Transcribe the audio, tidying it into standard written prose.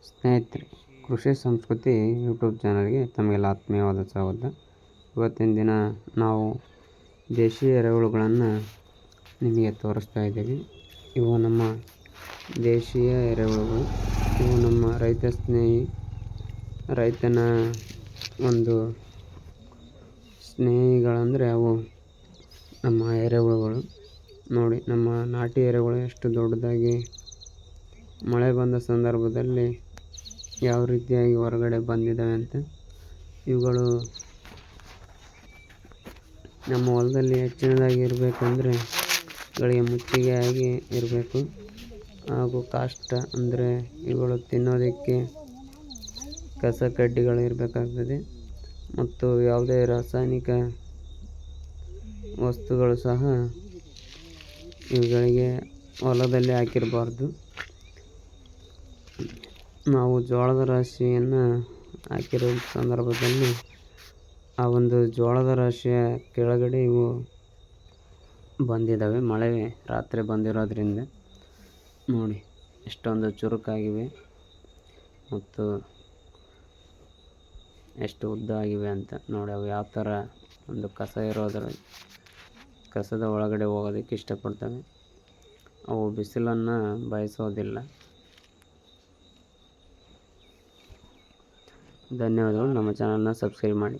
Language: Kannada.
ಸ್ನೇಹಿತರೆ, ಕೃಷಿ ಸಂಸ್ಕೃತಿ ಯೂಟ್ಯೂಬ್ ಚಾನಲ್ಗೆ ತಮಗೆಲ್ಲ ಆತ್ಮೀಯವಾದ ಸ್ವಾಗತ. ಇವತ್ತಿನ ದಿನ ನಾವು ದೇಶೀಯ ಎರೆಹುಳುಗಳನ್ನು ನಿಮಗೆ ತೋರಿಸ್ತಾ ಇದ್ದೀವಿ. ಇವು ನಮ್ಮ ದೇಶೀಯ ಎರೆಹುಳುಗಳು. ಇವು ನಮ್ಮ ರೈತನ ಒಂದು ಸ್ನೇಹಿಗಳಂದರೆ ಅವು ನಮ್ಮ ಎರೆಹುಳುಗಳು. ನೋಡಿ, ನಮ್ಮ ನಾಟಿ ಎರೆಹುಳು ಎಷ್ಟು ದೊಡ್ಡದಾಗಿ ಮಳೆ ಬಂದ ಸಂದರ್ಭದಲ್ಲಿ ಯಾವ ರೀತಿಯಾಗಿ ಹೊರಗಡೆ ಬಂದಿದ್ದಾವೆ ಅಂತ. ಇವುಗಳು ನಮ್ಮ ಹೊಲದಲ್ಲಿ ಹೆಚ್ಚಿನದಾಗಿ ಇರಬೇಕಂದ್ರೆ ಗಳಿಗೆ ಮುಚ್ಚಿಗೆಯಾಗಿ ಇರಬೇಕು. ಹಾಗೂ ಕಾಷ್ಟ ಅಂದರೆ ಇವುಗಳು ತಿನ್ನೋದಕ್ಕೆ ಕಸ ಕಡ್ಡಿಗಳು ಇರಬೇಕಾಗ್ತದೆ. ಮತ್ತು ಯಾವುದೇ ರಾಸಾಯನಿಕ ವಸ್ತುಗಳು ಸಹ ಇವುಗಳಿಗೆ ಹೊಲದಲ್ಲಿ ಹಾಕಿರಬಾರ್ದು. ನಾವು ಜೋಳದ ರಾಶಿಯನ್ನು ಹಾಕಿರೋ ಸಂದರ್ಭದಲ್ಲಿ ಆ ಒಂದು ಜೋಳದ ರಾಶಿಯ ಕೆಳಗಡೆ ಇವು ಬಂದಿದ್ದಾವೆ. ಮಳೆ ರಾತ್ರಿ ಬಂದಿರೋದ್ರಿಂದ ನೋಡಿ ಎಷ್ಟೊಂದು ಚುರುಕಾಗಿವೆ ಮತ್ತು ಎಷ್ಟು ಉದ್ದ ಆಗಿವೆ ಅಂತ ನೋಡಿ. ಅವು ಯಾವ ಥರ ಒಂದು ಕಸದ ಒಳಗಡೆ ಹೋಗೋದಕ್ಕೆ ಇಷ್ಟಪಡ್ತವೆ. ಅವು ಬಿಸಿಲನ್ನು ಬಯಸೋದಿಲ್ಲ. ಧನ್ಯವಾದಗಳು. ನಮ್ಮ ಚಾನಲ್ನ ಸಬ್ಸ್ಕ್ರೈಬ್ ಮಾಡಿ.